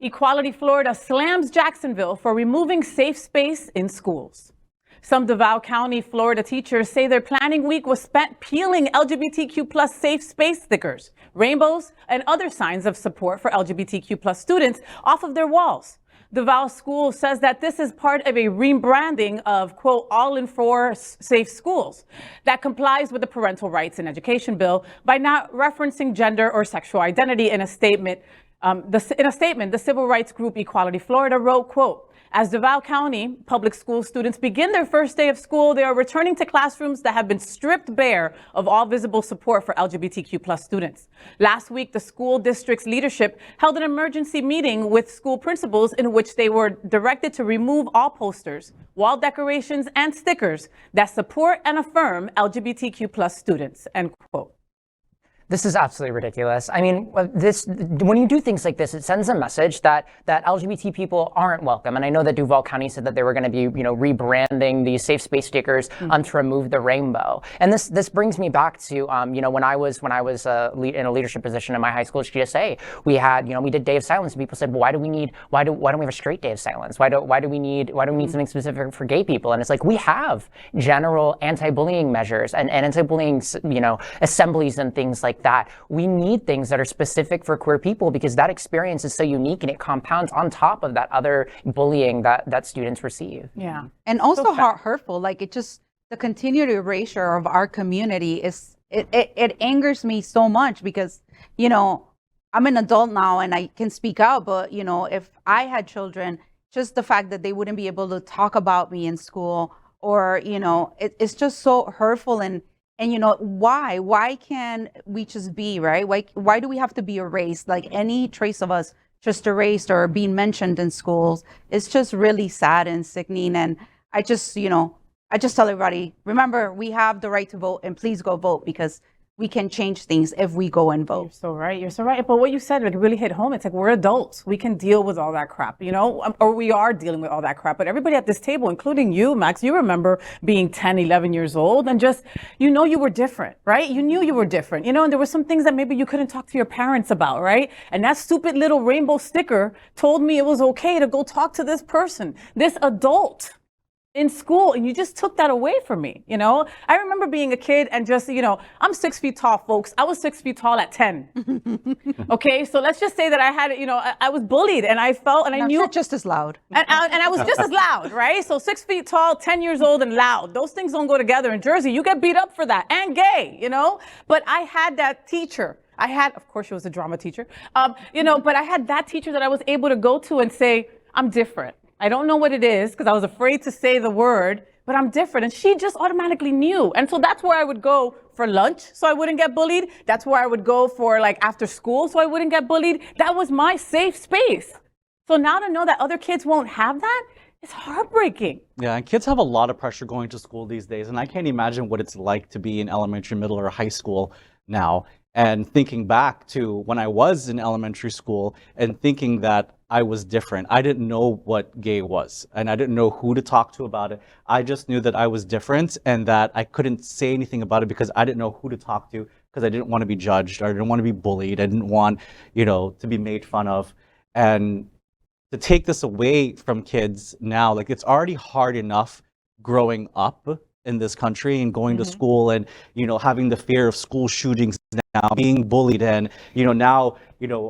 Equality Florida slams Jacksonville for removing safe space in schools. Some Duval County, Florida teachers say their planning week was spent peeling LGBTQ+ safe space stickers, rainbows, and other signs of support for LGBTQ+ students off of their walls. Duval Schools says that this is part of a rebranding of, quote, all-in-4 safe schools that complies with the Parental Rights and Education bill by not referencing gender or sexual identity in a statement. The civil rights group Equality Florida wrote, quote, as Duval County Public School students begin their first day of school, they are returning to classrooms that have been stripped bare of all visible support for LGBTQ+ students. Last week, the school district's leadership held an emergency meeting with school principals in which they were directed to remove all posters, wall decorations, and stickers that support and affirm LGBTQ+ students, end quote. This is absolutely ridiculous. I mean, when you do things like this, it sends a message that LGBT people aren't welcome. And I know that Duval County said that they were going to be, rebranding these safe space stickers to remove the rainbow. And this brings me back to, when I was in a leadership position in my high school GSA, we had, we did Day of Silence, and people said, well, why don't we have a straight Day of Silence? Why do we need something specific for gay people? And it's like, we have general anti-bullying measures and anti-bullying, assemblies and things like that. We need things that are specific for queer people because that experience is so unique and it compounds on top of that other bullying that students receive. Yeah. And also how hurtful, like the continued erasure of our community it angers me so much because, I'm an adult now and I can speak out, but, if I had children, just the fact that they wouldn't be able to talk about me in school or, it's just so hurtful. And why can't we just be, right? Why do we have to be erased? Like any trace of us just erased or being mentioned in schools. It's just really sad and sickening. And I just tell everybody, remember, we have the right to vote and please go vote because we can change things if we go and vote. You're so right. But what you said, like, really hit home. It's like, we're adults. We can deal with all that crap, or we are dealing with all that crap. But everybody at this table, including you, Max, you remember being 10, 11 years old and just, you were different, right? You knew you were different, and there were some things that maybe you couldn't talk to your parents about, right? And that stupid little rainbow sticker told me it was okay to go talk to this person, this adult in school, and you just took that away from me. I remember being a kid and just, I'm 6 feet tall, folks. I was 6 feet tall at 10. Okay, so let's just say that I had, I was bullied and I felt, and I knew just as loud. And I was just as loud, right? So 6 feet tall, 10 years old, and loud. Those things don't go together. In Jersey, you get beat up for that, and gay, But I had that teacher. Of course, she was a drama teacher, but I had that teacher that I was able to go to and say, I'm different. I don't know what it is because I was afraid to say the word, but I'm different. And she just automatically knew. And so that's where I would go for lunch so I wouldn't get bullied. That's where I would go for after school so I wouldn't get bullied. That was my safe space. So now to know that other kids won't have that, it's heartbreaking. Yeah, and kids have a lot of pressure going to school these days. And I can't imagine what it's like to be in elementary, middle, or high school now. And thinking back to when I was in elementary school and thinking that I was different. I didn't know what gay was and I didn't know who to talk to about it. I just knew that I was different and that I couldn't say anything about it because I didn't know who to talk to because I didn't want to be judged or I didn't want to be bullied. I didn't want, to be made fun of. And to take this away from kids now, it's already hard enough growing up in this country and going to school and, having the fear of school shootings now, being bullied, and, now,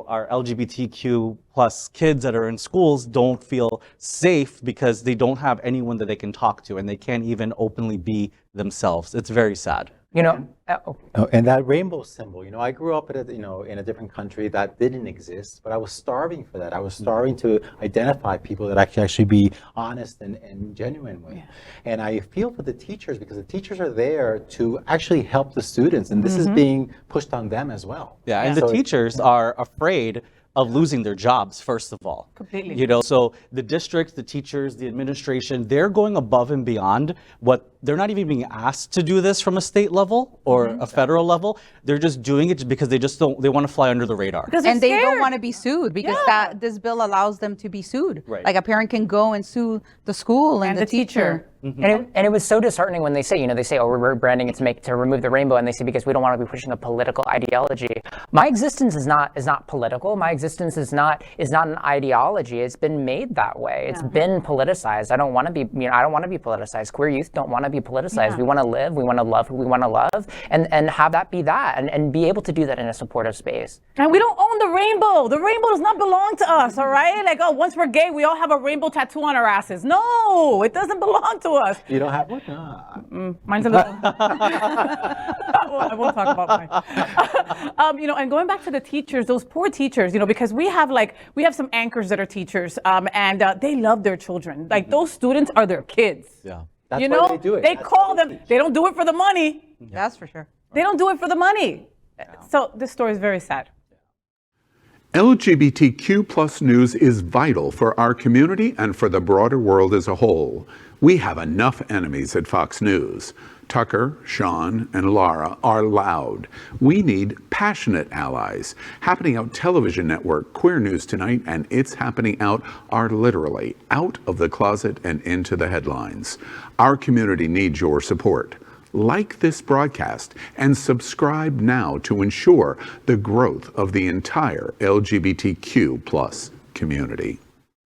our LGBTQ plus kids that are in schools don't feel safe because they don't have anyone that they can talk to and they can't even openly be themselves. It's very sad. And that rainbow symbol, I grew up in a different country that didn't exist, but I was starving for that. I was starving to identify people that I could actually be honest and genuine with. Yeah. And I feel for the teachers because the teachers are there to actually help the students, and this is being pushed on them as well. Yeah, and the teachers are afraid of losing their jobs, first of all. Completely. So the districts, the teachers, the administration, they're going above and beyond what they're not even being asked to do this from a state level or a federal level. They're just doing it because they want to fly under the radar. And they don't want to be sued because this bill allows them to be sued. Right. Like a parent can go and sue the school and the teacher. And it was so disheartening when they say, oh, we're rebranding it to remove the rainbow, and they say because we don't want to be pushing a political ideology. My existence is not political. My existence is not an ideology. It's been made that way. It's been politicized. I don't want to be politicized. Queer youth don't want to be politicized. We want to live. We want to love who we want to love, and have that be that, and be able to do that in a supportive space. And we don't own the rainbow. The rainbow does not belong to us, all right? Like, oh, once we're gay, we all have a rainbow tattoo on our asses. No, it doesn't belong to us. You don't have one? Mine's a little. I won't talk about mine. And going back to the teachers, those poor teachers, because we have some anchors that are teachers, and they love their children. Like those students are their kids. Yeah. That's why they do it. They call them. They don't do it for the money. That's for sure. They don't do it for the money. So this story is very sad. LGBTQ plus news is vital for our community and for the broader world as a whole. We have enough enemies at Fox News. Tucker, Sean, and Laura are loud. We need passionate allies. Happening Out Television Network, Queer News Tonight, and It's Happening Out are literally out of the closet and into the headlines. Our community needs your support. Like this broadcast and subscribe now to ensure the growth of the entire LGBTQ plus community.